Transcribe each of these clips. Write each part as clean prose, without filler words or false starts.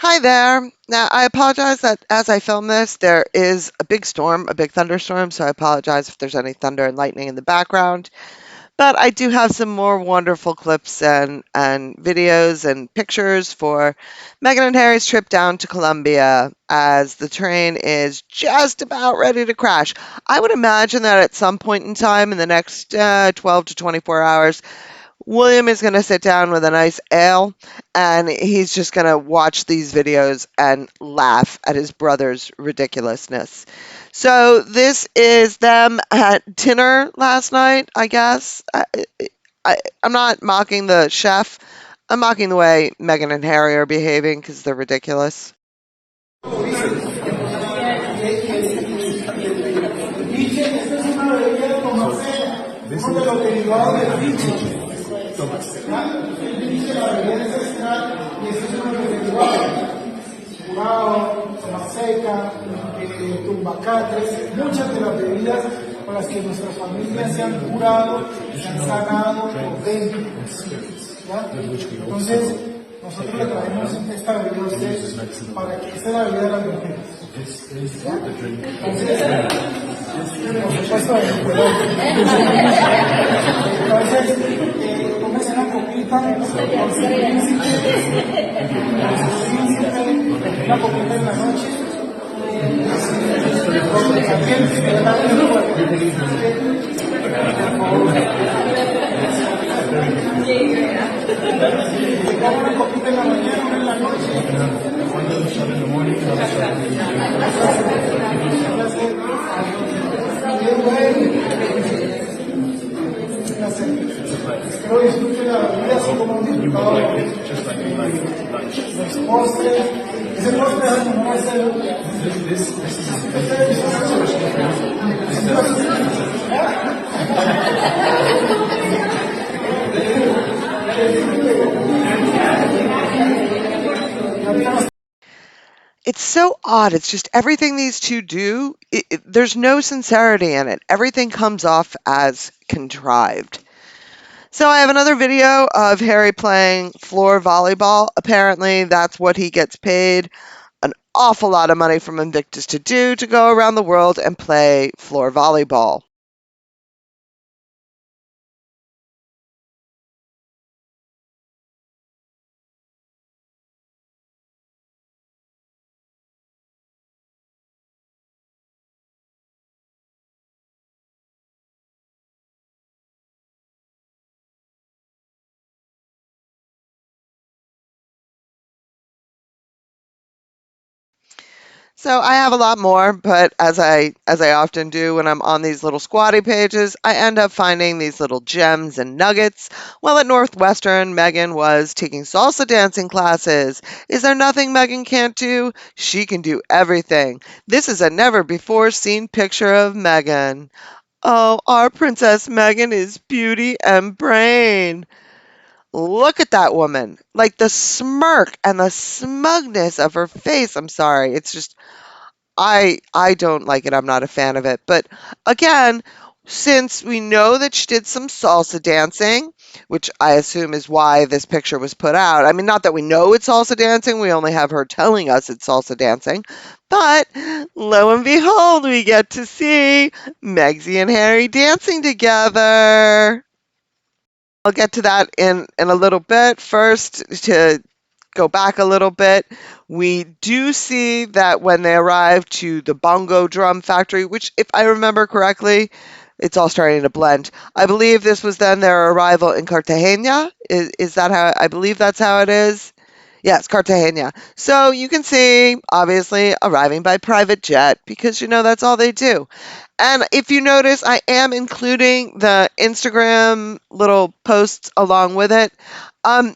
Hi there. Now, I apologize that as I film this, there is a big storm, a big thunderstorm, so I apologize if there's any thunder and lightning in the background. But I do have some more wonderful clips and videos and pictures for Meghan and Harry's trip down to Colombia as the train is just about ready to crash. I would imagine that at some point in time in the next 12 to 24 hours, William is going to sit down with a nice ale and he's just going to watch these videos and laugh at his brother's ridiculousness. So, this is them at dinner last night, I guess. I'm not mocking the chef, I'm mocking the way Meghan and Harry are behaving because they're ridiculous. Curado, seca, tumbacates, muchas de las bebidas con las que nuestras familias se han curado, se han sanado por dentro. ¿Ya? Entonces, nosotros le traemos esta bebida a ustedes para que esta es la bebida de las mujeres. ¿Ya? Entonces, por supuesto, entonces, tómense una copita, una copita en la noche. Una copita en la mañana, una en la noche. Espero disfruten la vida así como han disfrutado los postres. Ese postre no es It's so odd. It's just everything these two do, there's no sincerity in it. Everything comes off as contrived. So I have another video of Harry playing floor volleyball. Apparently, that's what he gets paid an awful lot of money from Invictus to do, to go around the world and play floor volleyball. So I have a lot more, but as I often do when I'm on these little squatty pages, I end up finding these little gems and nuggets. Well, at Northwestern, Megan was taking salsa dancing classes. Is there nothing Megan can't do? She can do everything. This is a never before seen picture of Megan. Oh, our Princess Megan is beauty and brain. Look at that woman. Like the smirk and the smugness of her face. I'm sorry. It's just I don't like it. I'm not a fan of it. But again, since we know that she did some salsa dancing, which I assume is why this picture was put out. I mean, not that we know it's salsa dancing, we only have her telling us it's salsa dancing. But lo and behold, we get to see Megsy and Harry dancing together. I'll get to that in a little bit. First, to go back a little bit, we do see that when they arrive to the bongo drum factory, which, if I remember correctly, it's all starting to blend. I believe this was then their arrival in Cartagena. Is that how? I believe that's how it is. Yes, Cartagena. So you can see, obviously, arriving by private jet because that's all they do. And if you notice, I am including the Instagram little posts along with it.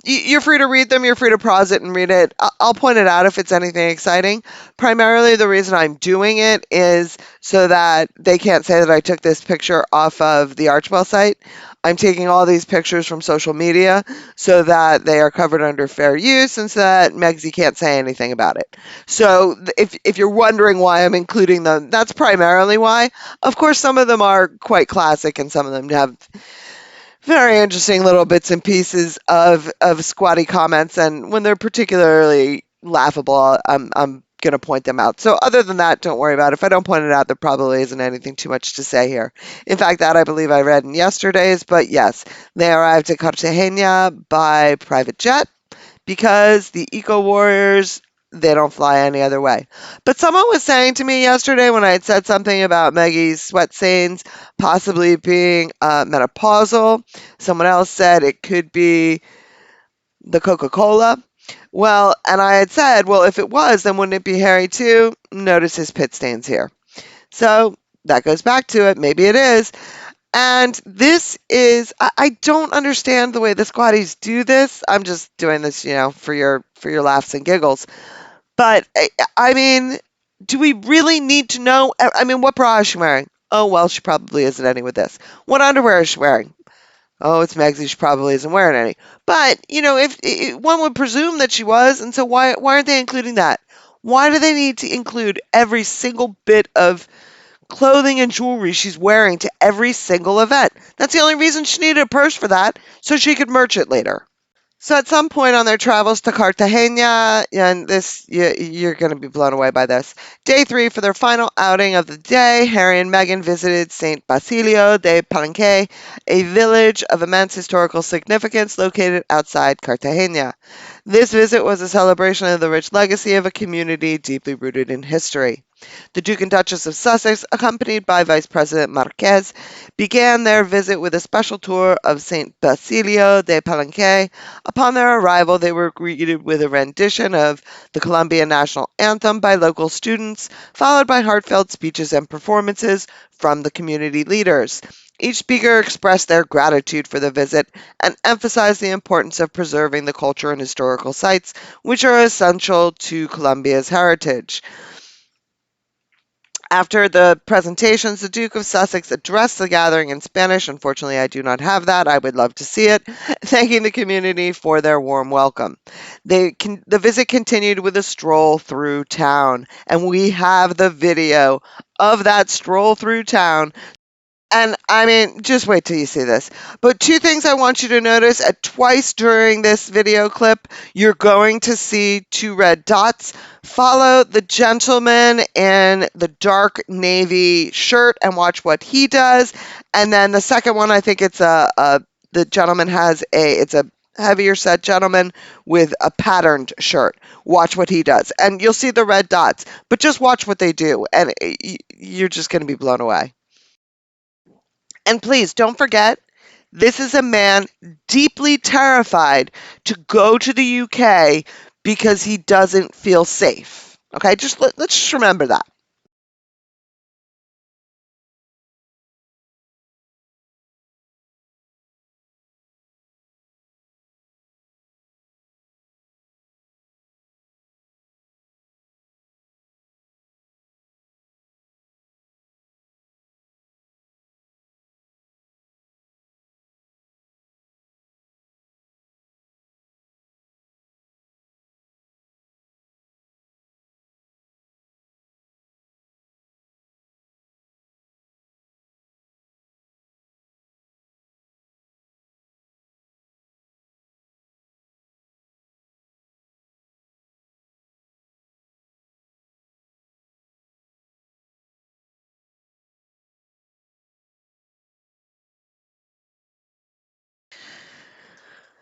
You're free to read them. You're free to pause it and read it. I'll point it out if it's anything exciting. Primarily, the reason I'm doing it is so that they can't say that I took this picture off of the Archwell site. I'm taking all these pictures from social media so that they are covered under fair use and so that Megsy can't say anything about it. So if you're wondering why I'm including them, that's primarily why. Of course, some of them are quite classic and some of them have very interesting little bits and pieces of squatty comments, and when they're particularly laughable, I'm going to point them out. So other than that, don't worry about it. If I don't point it out, there probably isn't anything too much to say here. In fact, that I believe I read in yesterday's, but yes, they arrived at Cartagena by private jet because the eco warriors, they don't fly any other way. But someone was saying to me yesterday when I had said something about Maggie's sweat stains possibly being menopausal, someone else said it could be the Coca-Cola. Well, and I had said, well, if it was, then wouldn't it be Harry too? Notice his pit stains here. So that goes back to it. Maybe it is. And this is, I don't understand the way the squatties do this. I'm just doing this, for your laughs and giggles. But I mean, do we really need to know? I mean, what bra is she wearing? Oh, well, she probably isn't any with this. What underwear is she wearing? Oh, it's Megsy. She probably isn't wearing any. But if one would presume that she was, and so why aren't they including that? Why do they need to include every single bit of clothing and jewelry she's wearing to every single event? That's the only reason she needed a purse for that, so she could merch it later. So at some point on their travels to Cartagena, and you're going to be blown away by this. Day 3, for their final outing of the day, Harry and Meghan visited Saint Basilio de Palenque, a village of immense historical significance located outside Cartagena. This visit was a celebration of the rich legacy of a community deeply rooted in history. The Duke and Duchess of Sussex, accompanied by Vice President Marquez, began their visit with a special tour of St. Basilio de Palenque. Upon their arrival, they were greeted with a rendition of the Colombian national anthem by local students, followed by heartfelt speeches and performances from the community leaders. Each speaker expressed their gratitude for the visit and emphasized the importance of preserving the culture and historical sites, which are essential to Colombia's heritage. After the presentations, the Duke of Sussex addressed the gathering in Spanish. Unfortunately, I do not have that. I would love to see it, thanking the community for their warm welcome. The visit continued with a stroll through town, and we have the video of that stroll through town. And I mean, just wait till you see this. But two things I want you to notice at twice during this video clip, you're going to see two red dots. Follow the gentleman in the dark navy shirt and watch what he does. And then the second one, I think it's the gentleman has it's a heavier set gentleman with a patterned shirt. Watch what he does. And you'll see the red dots, but just watch what they do. And you're just going to be blown away. And please don't forget, this is a man deeply terrified to go to the UK because he doesn't feel safe. Okay, let's just remember that.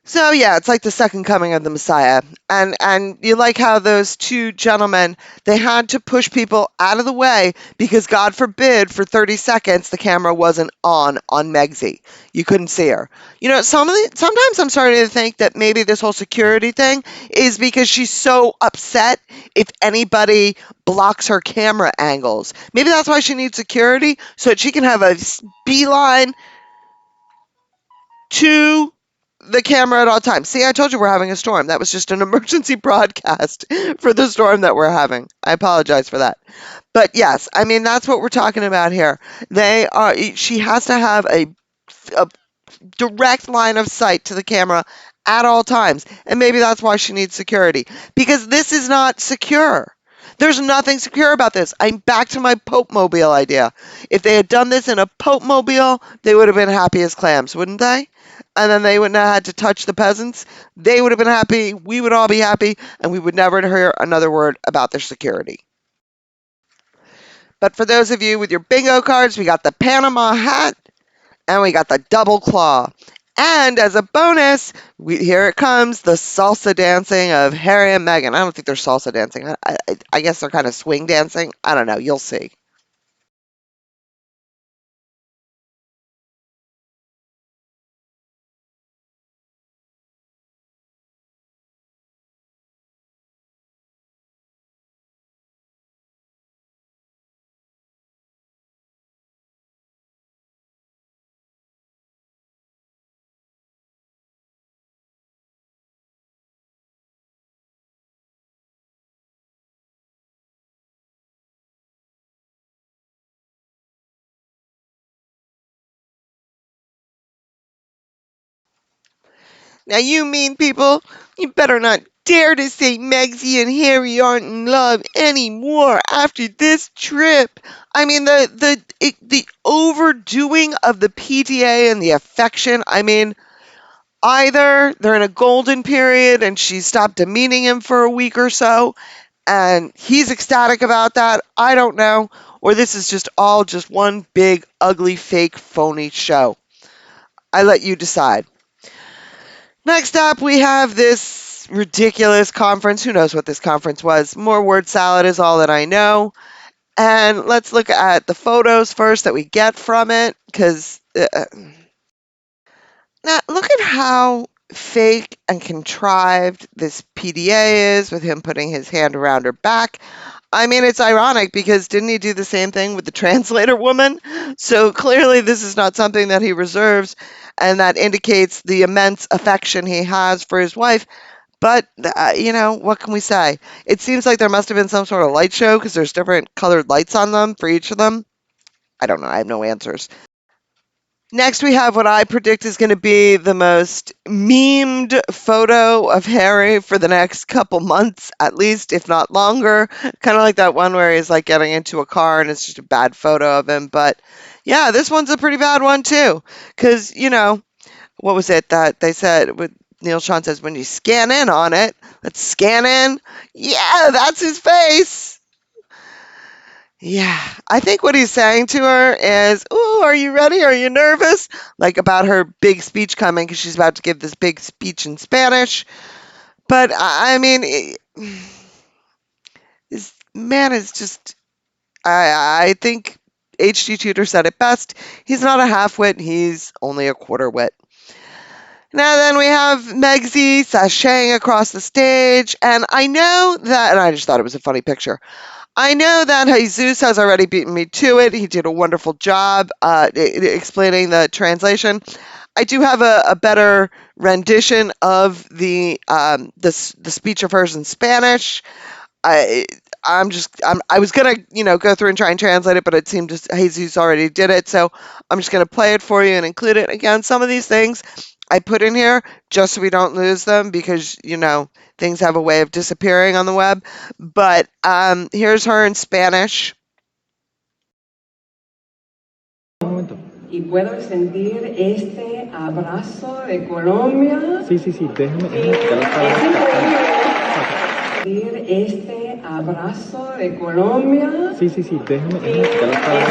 So yeah, it's like the second coming of the Messiah. And you like how those two gentlemen, they had to push people out of the way because God forbid for 30 seconds the camera wasn't on Megsy. You couldn't see her. Sometimes I'm starting to think that maybe this whole security thing is because she's so upset if anybody blocks her camera angles. Maybe that's why she needs security so that she can have a beeline to the camera at all times. See, I told you we're having a storm. That was just an emergency broadcast for the storm that we're having. I apologize for that. But yes, I mean that's what we're talking about here. She has to have a direct line of sight to the camera at all times. And maybe that's why she needs security because this is not secure. There's nothing secure about this. I'm back to my Pope Mobile idea. If they had done this in a Pope Mobile, they would have been happy as clams, wouldn't they? and then they wouldn't have had to touch the peasants. They would have been happy, we would all be happy, and we would never hear another word about their security. But for those of you with your bingo cards, we got the Panama hat and we got the double claw. And as a bonus, here it comes, the salsa dancing of Harry and Meghan. I don't think they're salsa dancing. I guess they're kind of swing dancing. I don't know. You'll see. Now, you mean people, you better not dare to say Megsy and Harry aren't in love anymore after this trip. I mean, the overdoing of the PTA and the affection. I mean, either they're in a golden period and she stopped demeaning him for a week or so, and he's ecstatic about that. I don't know. Or this is just all just one big, ugly, fake, phony show. I let you decide. Next up, we have this ridiculous conference. Who knows what this conference was? More word salad is all that I know. And let's look at the photos first that we get from it, because now look at how fake and contrived this PDA is with him putting his hand around her back. I mean, it's ironic because didn't he do the same thing with the translator woman? So clearly, this is not something that he reserves, and that indicates the immense affection he has for his wife. But, what can we say? It seems like there must have been some sort of light show because there's different colored lights on them for each of them. I don't know. I have no answers. Next, we have what I predict is going to be the most memed photo of Harry for the next couple months, at least, if not longer. Kind of like that one where he's like getting into a car and it's just a bad photo of him. But yeah, this one's a pretty bad one too. Because, what was it that they said? With Neil Sean says, when you scan in on it, let's scan in. Yeah, that's his face. Yeah, I think what he's saying to her is, "Ooh, are you ready? Are you nervous?" Like about her big speech coming because she's about to give this big speech in Spanish. But I mean, this man is just. I think H.G. Tudor said it best. He's not a half wit. He's only a quarter wit. Now then we have Megsy sashaying across the stage, and I know that, and I just thought it was a funny picture. I know that Jesus has already beaten me to it. He did a wonderful job explaining the translation. I do have a better rendition of the speech of hers in Spanish. I I was gonna go through and try and translate it, but it seemed just Jesus already did it, so I'm just gonna play it for you and include it. Again, some of these things I put in here just so we don't lose them because things have a way of disappearing on the web. But here's her in Spanish. Y puedo sentir este abrazo de Colombia. Sí, déjame que lo estaba Sentir este abrazo de Colombia. Sí, déjame que lo estaba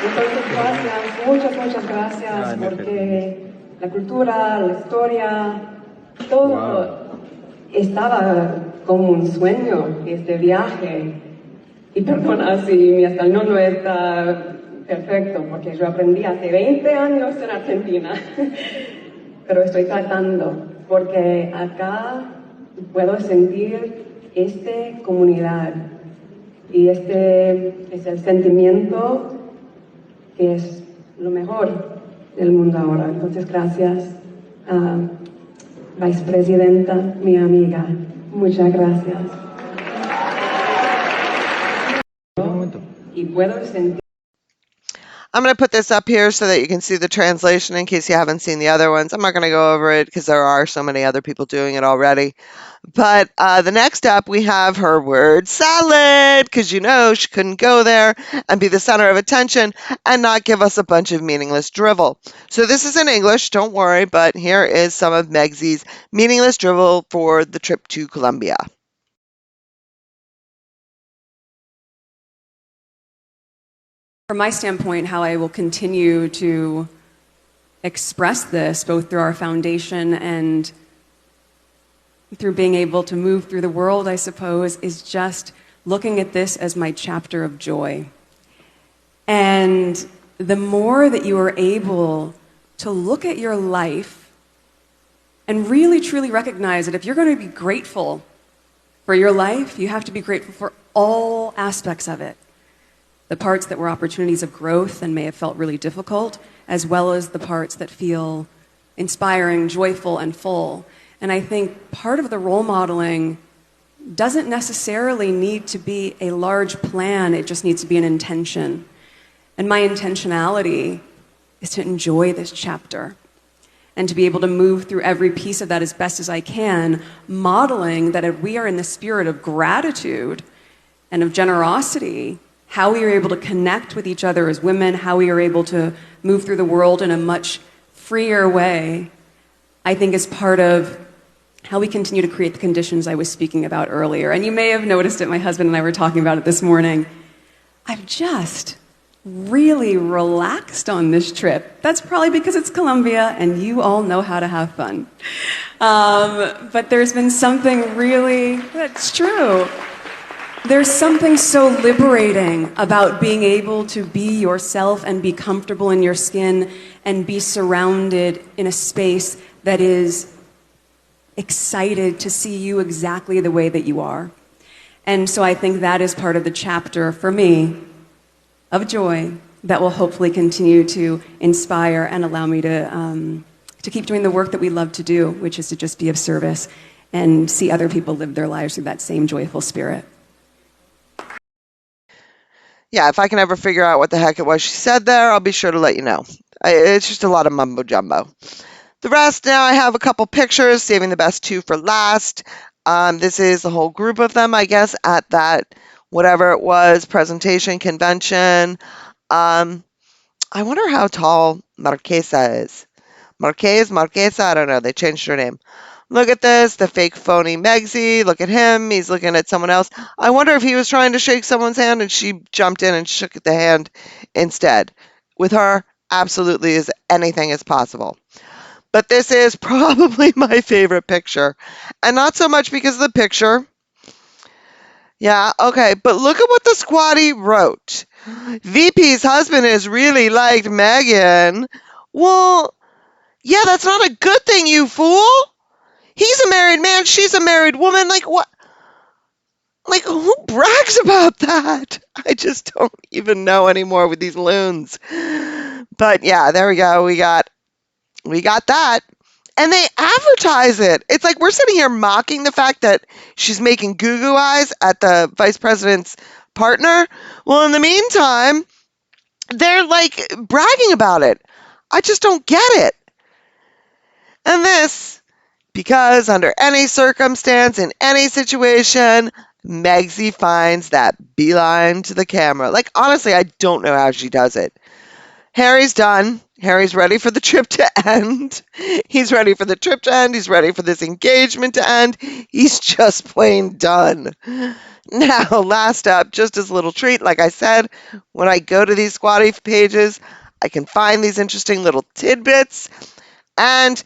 Entonces, gracias, muchas gracias, porque la cultura, la historia, todo estaba como un sueño, este viaje. Y perdona si mi español no está perfecto, porque yo aprendí hace 20 años en Argentina, pero estoy tratando, porque acá puedo sentir esta comunidad y este es el sentimiento que es lo mejor del mundo ahora. Entonces, gracias, vicepresidenta, mi amiga. Muchas gracias. Y puedo sentir. I'm going to put this up here so that you can see the translation in case you haven't seen the other ones. I'm not going to go over it because there are so many other people doing it already. But the next up, we have her word salad, because you know she couldn't go there and be the center of attention and not give us a bunch of meaningless drivel. So this is in English, don't worry, but here is some of Megsy's meaningless drivel for the trip to Colombia. From my standpoint, how I will continue to express this, both through our foundation and through being able to move through the world, I suppose, is just looking at this as my chapter of joy. And the more that you are able to look at your life and really truly recognize that if you're going to be grateful for your life, you have to be grateful for all aspects of it. The parts that were opportunities of growth and may have felt really difficult, as well as the parts that feel inspiring, joyful, and full. And I think part of the role modeling doesn't necessarily need to be a large plan, it just needs to be an intention. And my intentionality is to enjoy this chapter and to be able to move through every piece of that as best as I can, modeling that if we are in the spirit of gratitude and of generosity, how we are able to connect with each other as women, how we are able to move through the world in a much freer way, I think is part of how we continue to create the conditions I was speaking about earlier. And you may have noticed it, my husband and I were talking about it this morning. I've just really relaxed on this trip. That's probably because it's Colombia and you all know how to have fun. But there's been something really, that's true. There's something so liberating about being able to be yourself and be comfortable in your skin and be surrounded in a space that is excited to see you exactly the way that you are. And so I think that is part of the chapter for me of joy that will hopefully continue to inspire and allow me to keep doing the work that we love to do, which is to just be of service and see other people live their lives through that same joyful spirit. Yeah, if I can ever figure out what the heck it was she said there, I'll be sure to let you know. It's just a lot of mumbo jumbo. The rest, now I have a couple pictures, saving the best two for last. This is the whole group of them, I guess, at that, whatever it was, presentation, convention. I wonder how tall Marquesa is. Marquesa, I don't know. They changed her name. Look at this, the fake phony Megsy. Look at him. He's looking at someone else. I wonder if he was trying to shake someone's hand and she jumped in and shook the hand instead. With her, absolutely as anything is possible. But this is probably my favorite picture. And not so much because of the picture. Yeah, okay, but look at what the squatty wrote. VP's husband has really liked Megan. Well, yeah, that's not a good thing, you fool. He's a married man, she's a married woman. Like, what? Like, who brags about that? I just don't even know anymore with these loons. But yeah, there we go. We got that. And they advertise it. It's like we're sitting here mocking the fact that she's making goo goo eyes at the vice president's partner. Well, in the meantime, they're like bragging about it. I just don't get it. And this, because under any circumstance, in any situation, Megsy finds that beeline to the camera. Like, honestly, I don't know how she does it. Harry's done. Harry's ready for the trip to end. He's ready for the trip to end. He's ready for this engagement to end. He's just plain done. Now, last up, just as a little treat, like I said, when I go to these squatty pages, I can find these interesting little tidbits. And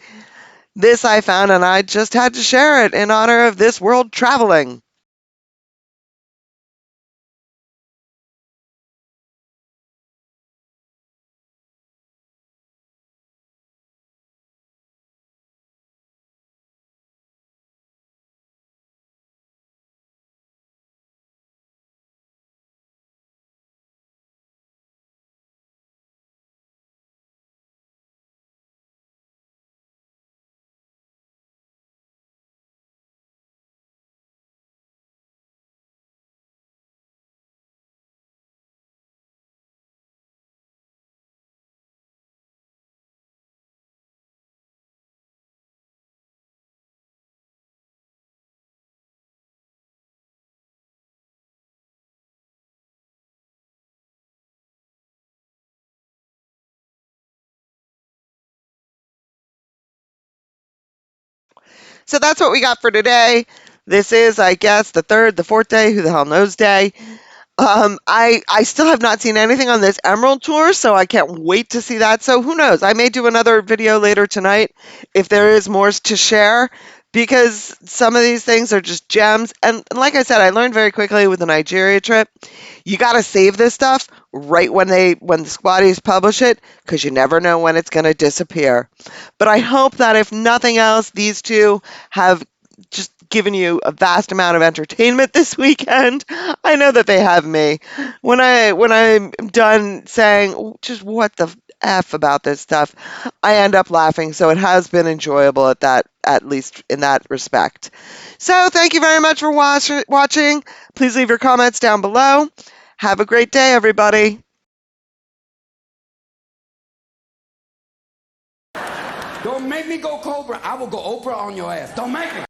this I found, and I just had to share it in honor of this world traveling. So that's what we got for today. This is, I guess, the third, the fourth day, who the hell knows day. I still have not seen anything on this Emerald tour, so I can't wait to see that. So who knows? I may do another video later tonight if there is more to share, because some of these things are just gems. And like I said, I learned very quickly with the Nigeria trip, you got to save this stuff right when the squatties publish it, because you never know when it's going to disappear. But I hope that if nothing else, these two have just given you a vast amount of entertainment this weekend. I know that they have me. When I'm done saying just what the F about this stuff, I end up laughing. So it has been enjoyable at least in that respect. So thank you very much for watching. Please leave your comments down below. Have a great day, everybody. Don't make me go Cobra. I will go Oprah on your ass. Don't make me.